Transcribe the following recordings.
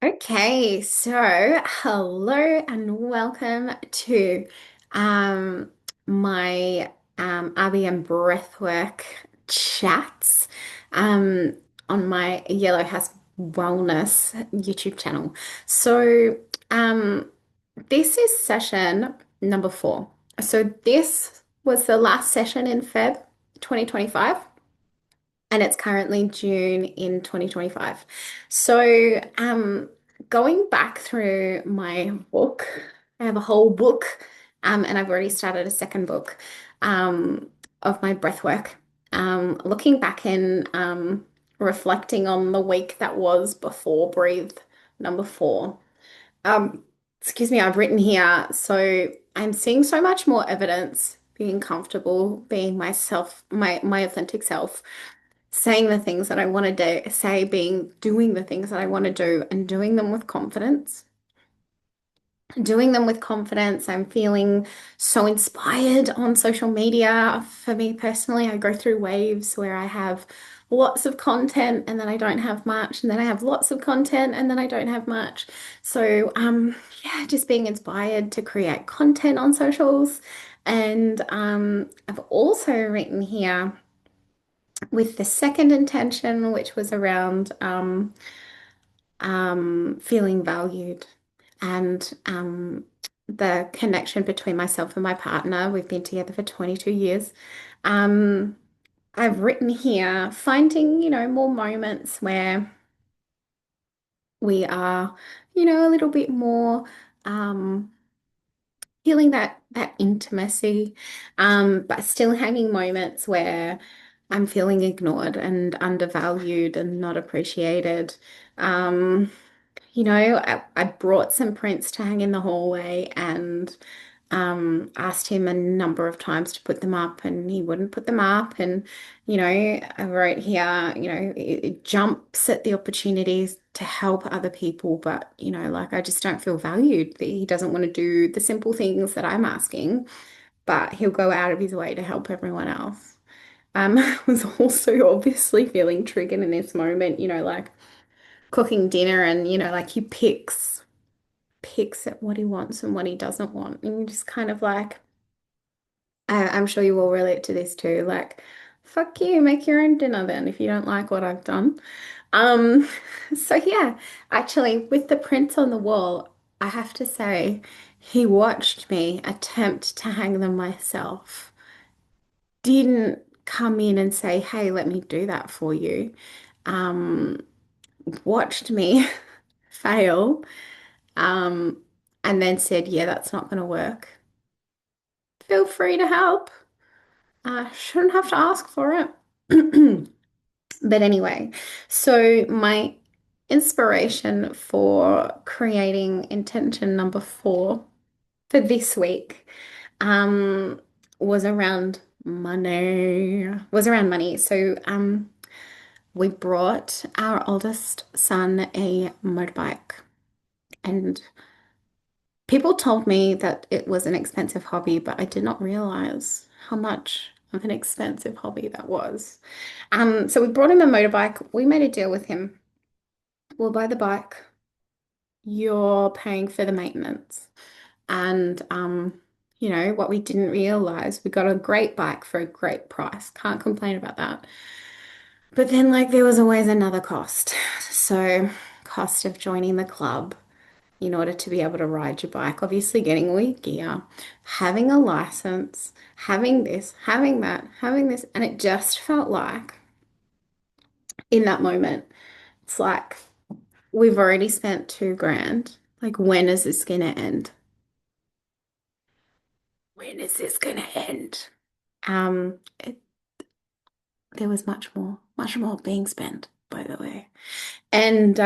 Okay, so hello and welcome to um, my RBM breathwork chats um, on my Yellow House Wellness YouTube channel. So um, this is session number 4. So this was the last session in Feb 2025 and it's currently June in 2025. So, going back through my book, I have a whole book, and I've already started a second book, of my breathwork. Looking back and reflecting on the week that was before Breathe number 4. Um, Excuse me, I've written here. So I'm seeing so much more evidence, being comfortable, being myself, my authentic self, saying the things that I want to do, doing the things that I want to do and doing them with confidence. Doing them with confidence. I'm feeling so inspired on social media. For me personally, I go through waves where I have lots of content and then I don't have much, and then I have lots of content and then I don't have much. So, yeah, just being inspired to create content on socials. And I've also written here with the second intention, which was around feeling valued and the connection between myself and my partner. We've been together for 22 years. Um, I've written here finding, more moments where we are, a little bit more um, feeling that intimacy, but still having moments where I'm feeling ignored and undervalued and not appreciated. Um, I brought some prints to hang in the hallway and asked him a number of times to put them up, and he wouldn't put them up. And, I wrote here, it jumps at the opportunities to help other people, but, like I just don't feel valued. He doesn't want to do the simple things that I'm asking, but he'll go out of his way to help everyone else. I was also obviously feeling triggered in this moment, like cooking dinner and like he picks at what he wants and what he doesn't want, and you're just kind of like, I'm sure you all relate to this too, like, fuck you, make your own dinner then if you don't like what I've done. um so yeah, actually with the prints on the wall, I have to say he watched me attempt to hang them myself, didn't come in and say, hey, let me do that for you. um Watched me fail, um, and then said, yeah, that's not going to work. Feel free to help. Shouldn't have to ask for it. But anyway, so my inspiration for creating intention number 4 for this week um, was around money. Was around money. So we brought our oldest son a motorbike, and people told me that it was an expensive hobby, but I did not realize how much of an expensive hobby that was. So we brought him a motorbike. We made a deal with him. We'll buy the bike. You're paying for the maintenance. And what we didn't realize, we got a great bike for a great price. Can't complain about that. But then like there was always another cost. So cost of joining the club in order to be able to ride your bike, obviously getting all your gear, having a license, having this, having that, having this. And it just felt like in that moment, it's like we've already spent 2 grand. Like, when is this gonna end? When is this gonna end? It, there was much more being spent, by the way. And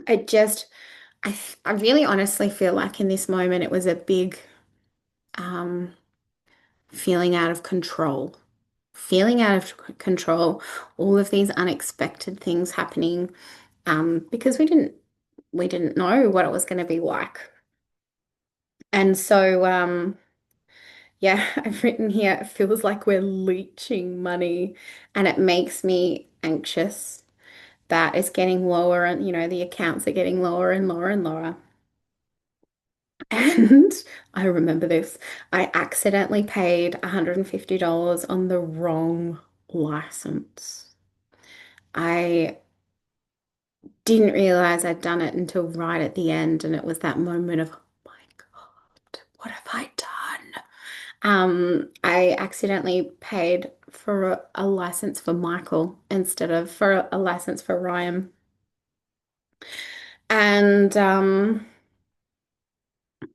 it just, I really honestly feel like in this moment it was a big um feeling out of control. Feeling out of control, all of these unexpected things happening, because we didn't know what it was going to be like. And so, yeah, I've written here, it feels like we're leeching money, and it makes me anxious that is getting lower and, the accounts are getting lower and lower and lower. And I remember this. I accidentally paid $150 on the wrong license. I didn't realize I'd done it until right at the end, and it was that moment of, oh my God, what have I done? I accidentally paid for a license for Michael instead of for a license for Ryan. And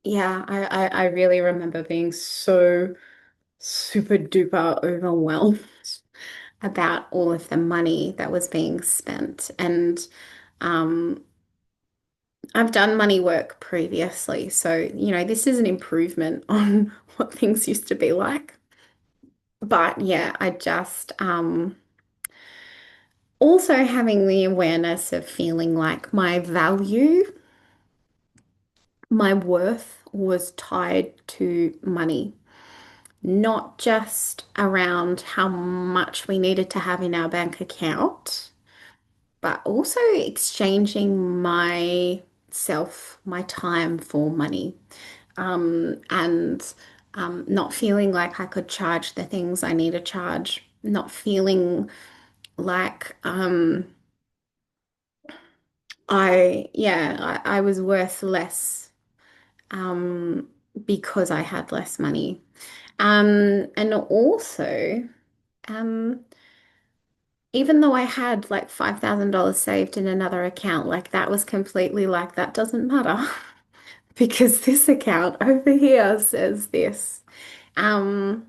yeah, I really remember being so super duper overwhelmed about all of the money that was being spent. And um, I've done money work previously, so this is an improvement on what things used to be like. But yeah, I just also having the awareness of feeling like my value, my worth was tied to money, not just around how much we needed to have in our bank account, but also exchanging myself, my time for money, and not feeling like I could charge the things I need to charge, not feeling like I was worth less um, because I had less money. And also, um, even though I had like $5,000 saved in another account, like that was completely like that doesn't matter because this account over here says this. Um,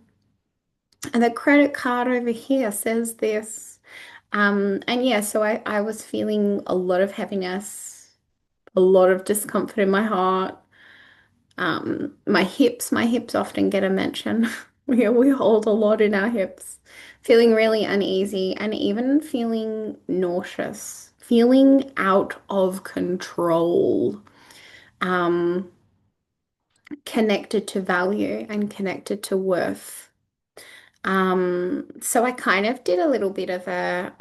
and the credit card over here says this. And yeah, so I was feeling a lot of heaviness, a lot of discomfort in my heart. My hips often get a mention. We hold a lot in our hips. Feeling really uneasy and even feeling nauseous, feeling out of control, um, connected to value and connected to worth. So I kind of did a little bit of a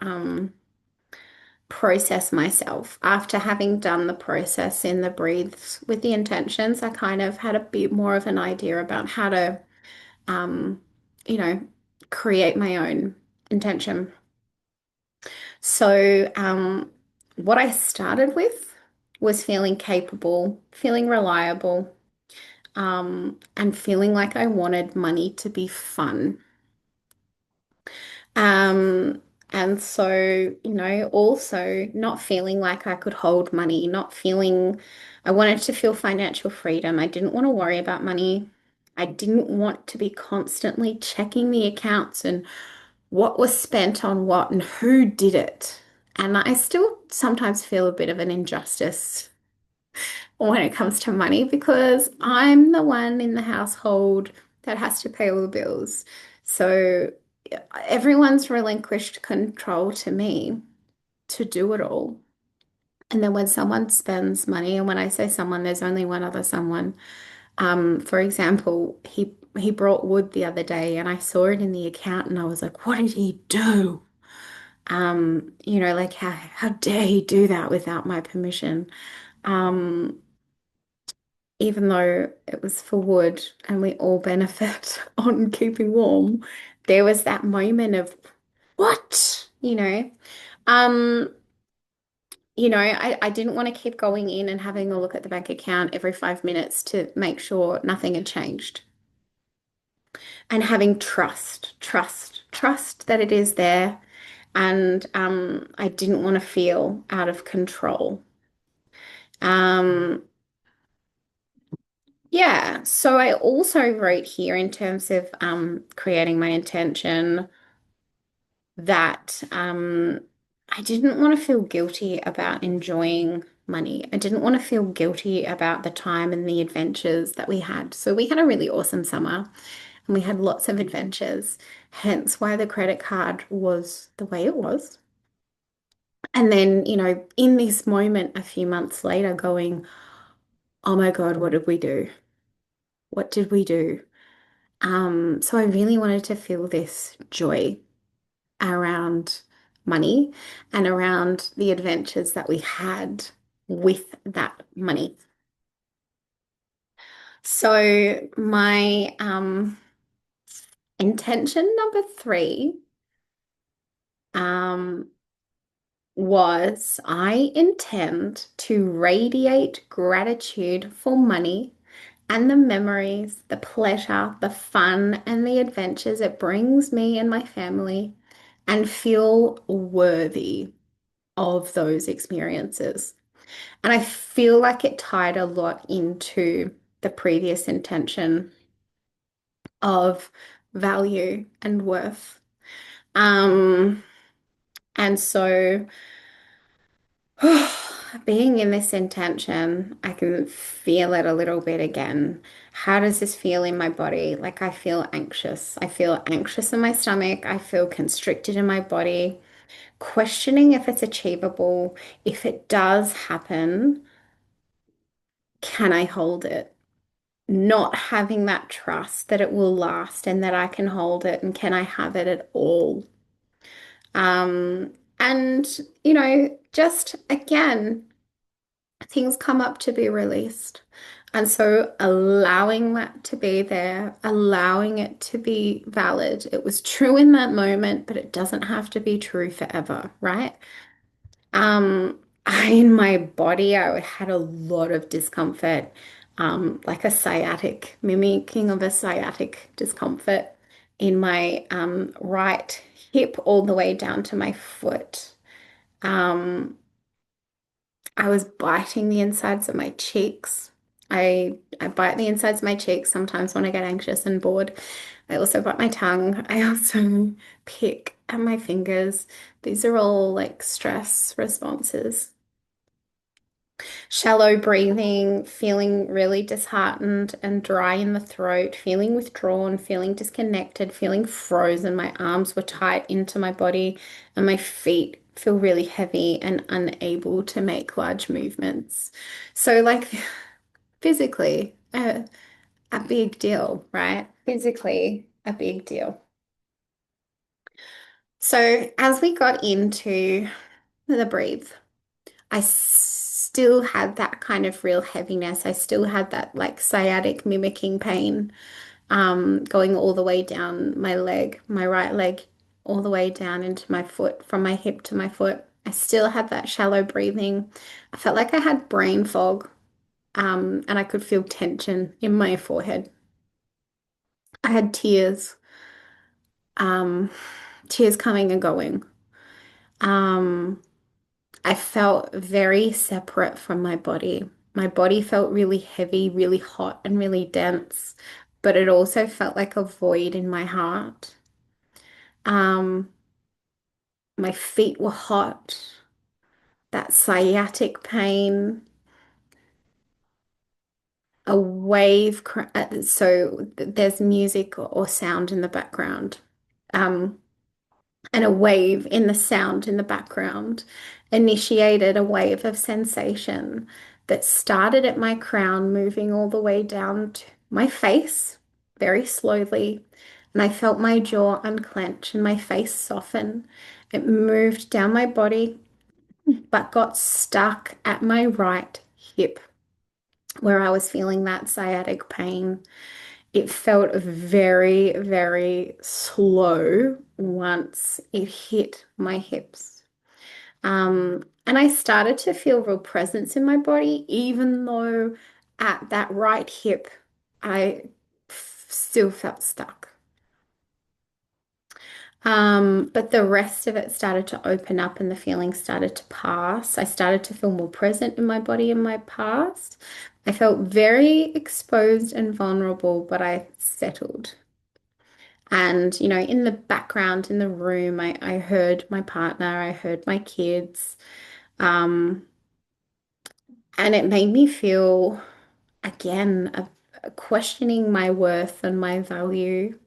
process myself. After having done the process in the breathes with the intentions, I kind of had a bit more of an idea about how to, um, you know, create my own intention. So, what I started with was feeling capable, feeling reliable, and feeling like I wanted money to be fun. Um, and so, also not feeling like I could hold money, not feeling, I wanted to feel financial freedom. I didn't want to worry about money. I didn't want to be constantly checking the accounts and what was spent on what and who did it. And I still sometimes feel a bit of an injustice when it comes to money because I'm the one in the household that has to pay all the bills. So everyone's relinquished control to me to do it all. And then when someone spends money, and when I say someone, there's only one other someone. For example, he brought wood the other day and I saw it in the account and I was like, what did he do? Like how dare he do that without my permission? Um, even though it was for wood and we all benefit on keeping warm, there was that moment of what? Um, I didn't want to keep going in and having a look at the bank account every 5 minutes to make sure nothing had changed. And having trust that it is there. And I didn't want to feel out of control. Um, Yeah, so I also wrote here in terms of creating my intention that I didn't want to feel guilty about enjoying money. I didn't want to feel guilty about the time and the adventures that we had. So we had a really awesome summer and we had lots of adventures, hence why the credit card was the way it was. And then, in this moment a few months later, going, oh my God, what did we do? What did we do? So I really wanted to feel this joy around money and around the adventures that we had with that money. So my intention number three um, was I intend to radiate gratitude for money and the memories, the pleasure, the fun, and the adventures it brings me and my family, and feel worthy of those experiences. And I feel like it tied a lot into the previous intention of value and worth. Um, and so being in this intention, I can feel it a little bit again. How does this feel in my body? Like I feel anxious. I feel anxious in my stomach. I feel constricted in my body, questioning if it's achievable. If it does happen, can I hold it? Not having that trust that it will last and that I can hold it and can I have it at all? And just again, things come up to be released. And so allowing that to be there, allowing it to be valid. It was true in that moment, but it doesn't have to be true forever, right? In my body, I had a lot of discomfort, like a sciatic, mimicking of a sciatic discomfort in my right hip all the way down to my foot. Um, I was biting the insides of my cheeks. I bite the insides of my cheeks sometimes when I get anxious and bored. I also bite my tongue. I also pick at my fingers. These are all like stress responses. Shallow breathing, feeling really disheartened and dry in the throat, feeling withdrawn, feeling disconnected, feeling frozen. My arms were tight into my body, and my feet feel really heavy and unable to make large movements. So, like physically, a big deal, right? Physically, a big deal. So, as we got into the breathe, I still had that kind of real heaviness. I still had that like sciatic mimicking pain, going all the way down my leg, my right leg, all the way down into my foot, from my hip to my foot. I still had that shallow breathing. I felt like I had brain fog, and I could feel tension in my forehead. I had um, tears coming and going. Um, I felt very separate from my body. My body felt really heavy, really hot, and really dense, but it also felt like a void in my heart. Um, my feet were hot, that sciatic pain, a wave. So there's music or sound in the background. Um, and a wave in the sound in the background initiated a wave of sensation that started at my crown, moving all the way down to my face very slowly. And I felt my jaw unclench and my face soften. It moved down my body, but got stuck at my right hip where I was feeling that sciatic pain. It felt very, very slow once it hit my hips. And I started to feel real presence in my body, even though at that right hip, I still felt stuck. But the rest of it started to open up and the feeling started to pass. I started to feel more present in my body in my past. I felt very exposed and vulnerable, but I settled. And, in the background, in the room, I heard my partner, I heard my kids. Um, and it made me feel, again, questioning my worth and my value.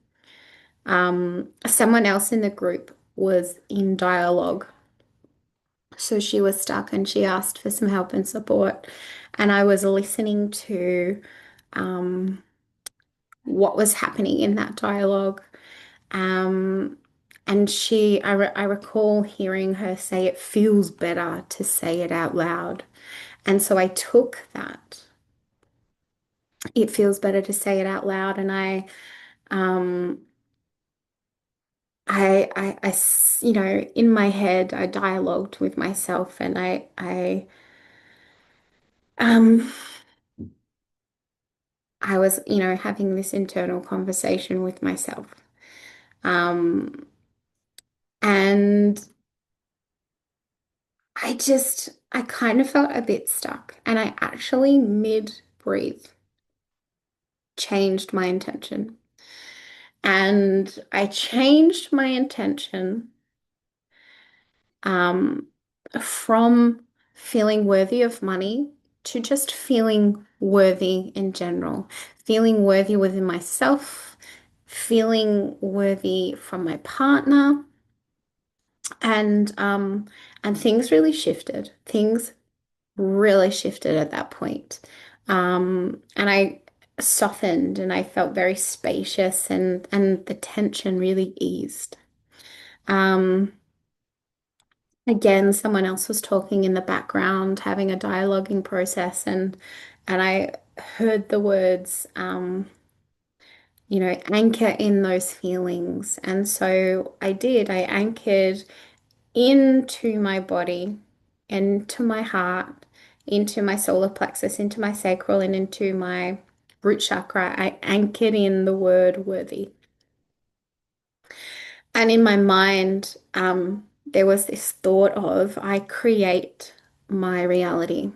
Someone else in the group was in dialogue. So she was stuck and she asked for some help and support. And I was listening to um, what was happening in that dialogue. Um, And I recall hearing her say it feels better to say it out loud. And so I took that. It feels better to say it out loud. And um, in my head, I dialogued with myself and um, I was, having this internal conversation with myself. Um, and I kind of felt a bit stuck. And I actually mid-breathe changed my intention. And I changed my intention um, from feeling worthy of money to just feeling worthy in general, feeling worthy within myself, feeling worthy from my partner, and and things really shifted. Things really shifted at that point. And I softened and I felt very spacious and the tension really eased. Um, Again, someone else was talking in the background, having a dialoguing process, and I heard the words, anchor in those feelings. And so I did. I anchored into my body, into my heart, into my solar plexus, into my sacral, and into my root chakra. I anchored in the word worthy. And in my mind, there was this thought of I create my reality.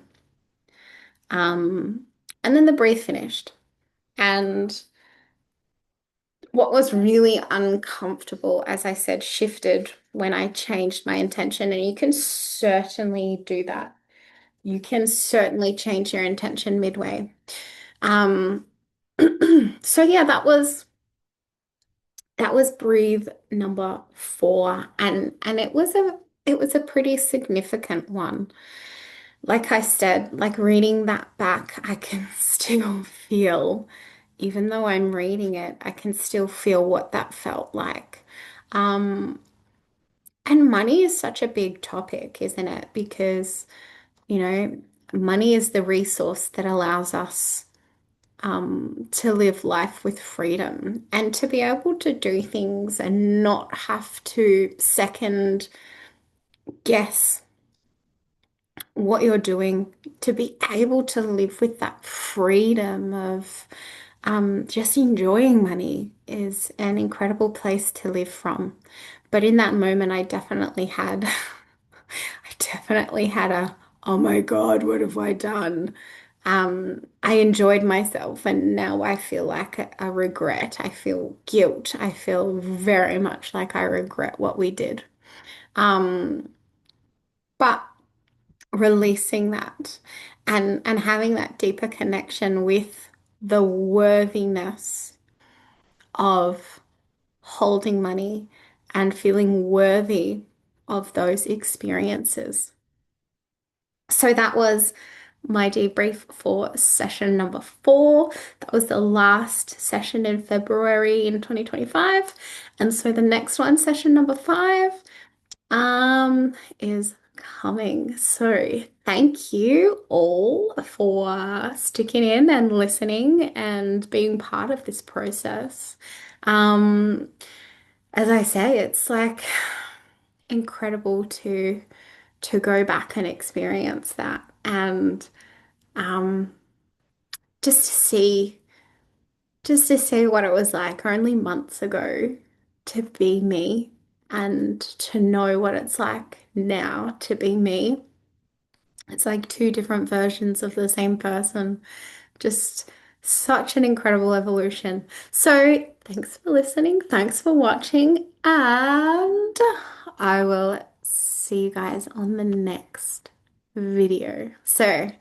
Um, and then the breathe finished. And what was really uncomfortable, as I said, shifted when I changed my intention. And you can certainly do that. You can certainly change your intention midway. Um, so yeah, that was breathe number 4, and it was a pretty significant one. Like I said, like reading that back, I can still feel, even though I'm reading it, I can still feel what that felt like. Um, and money is such a big topic, isn't it? Because, you know, money is the resource that allows us to live life with freedom and to be able to do things and not have to second guess what you're doing, to be able to live with that freedom of just enjoying money is an incredible place to live from. But in that moment, I definitely had, I definitely had a, oh my God, what have I done? I enjoyed myself, and now I feel like a regret. I feel guilt. I feel very much like I regret what we did. Um, but releasing that and having that deeper connection with the worthiness of holding money and feeling worthy of those experiences. So that was my debrief for session number 4. That was the last session in February in 2025. And so the next one, session number 5, is coming. So thank you all for sticking in and listening and being part of this process. Um, as I say, it's like incredible to go back and experience that and um just to see what it was like only months ago to be me and to know what it's like now to be me. It's like two different versions of the same person. Just such an incredible evolution. So, thanks for listening. Thanks for watching. And I will see you guys on the next video. So,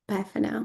bye for now.